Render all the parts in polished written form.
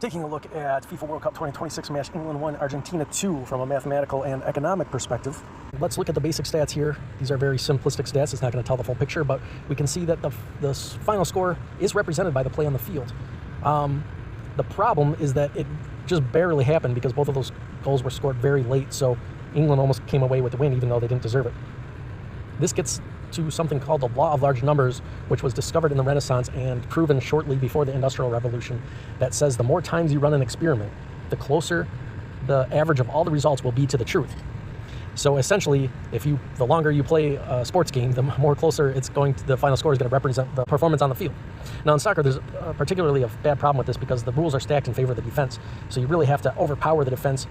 Taking a look at FIFA World Cup 2026 match England 1, Argentina 2 from a mathematical and economic perspective. Let's look at the basic stats here. These are very simplistic stats. It's not going to tell the full picture, but we can see that the final score is represented by the play on the field. The problem is that it just barely happened because both of those goals were scored very late, so England almost came away with the win even though they didn't deserve it. This gets to something called the law of large numbers, which was discovered in the Renaissance and proven shortly before the Industrial Revolution, that says the more times you run an experiment, the closer the average of all the results will be to the truth. So essentially, the longer you play a sports game, the more closer the final score is going to represent the performance on the field. Now in soccer, there's particularly a bad problem with this because the rules are stacked in favor of the defense. So you really have to overpower the defense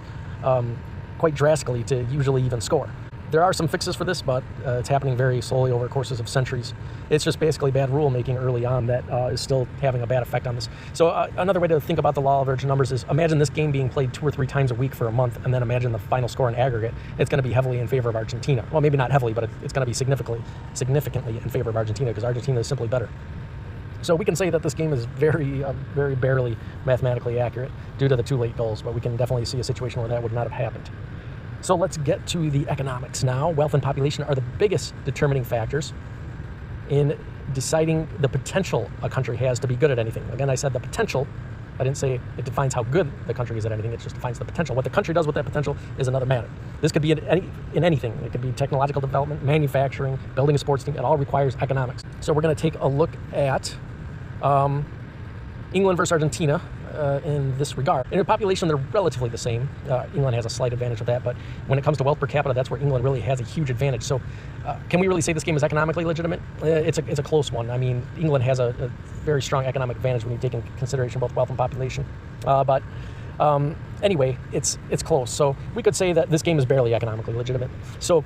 quite drastically to usually even score. There are some fixes for this, but it's happening very slowly over courses of centuries. It's just basically bad rule making early on that is still having a bad effect on this. So another way to think about the law of large numbers is imagine this game being played 2 or 3 times a week for a month, and then imagine the final score in aggregate. It's going to be heavily in favor of Argentina. Well, maybe not heavily, but it's going to be significantly in favor of Argentina because Argentina is simply better. So we can say that this game is very barely mathematically accurate due to the 2 late goals, but we can definitely see a situation where that would not have happened. So let's get to the economics now. Wealth and population are the biggest determining factors in deciding the potential a country has to be good at anything. Again, I said the potential. I didn't say it defines how good the country is at anything. It just defines the potential. What the country does with that potential is another matter. This could be in anything. It could be technological development, manufacturing, building a sports team. It all requires economics. So we're going to take a look at England versus Argentina in this regard. In population, they're relatively the same. England has a slight advantage of that, but when it comes to wealth per capita, that's where England really has a huge advantage. So can we really say this game is economically legitimate? It's a close one. I mean, England has a very strong economic advantage when you take into consideration both wealth and population. But anyway, it's close. So we could say that this game is barely economically legitimate. So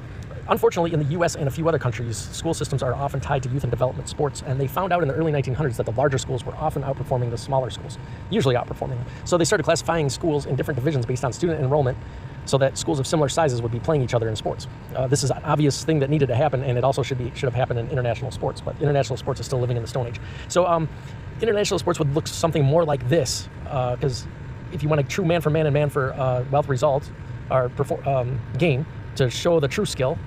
unfortunately, in the U.S. and a few other countries, school systems are often tied to youth and development sports, and they found out in the early 1900s that the larger schools were often outperforming the smaller schools, usually outperforming them. So they started classifying schools in different divisions based on student enrollment so that schools of similar sizes would be playing each other in sports. This is an obvious thing that needed to happen, and it also should have happened in international sports, but international sports is still living in the Stone Age. So international sports would look something more like this, because if you want a true man for man and man for wealth result or game to show the true skill,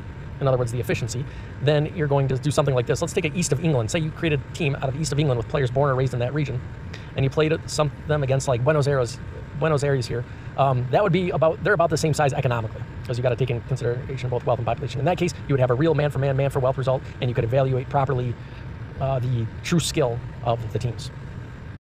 in other words, the efficiency, then you're going to do something like this. Let's take it east of England. Say you created a team out of east of England with players born or raised in that region, and you played them against like Buenos Aires here. That would be they're about the same size economically, because you got to take into consideration both wealth and population. In that case, you would have a real man for man, man for wealth result, and you could evaluate properly the true skill of the teams.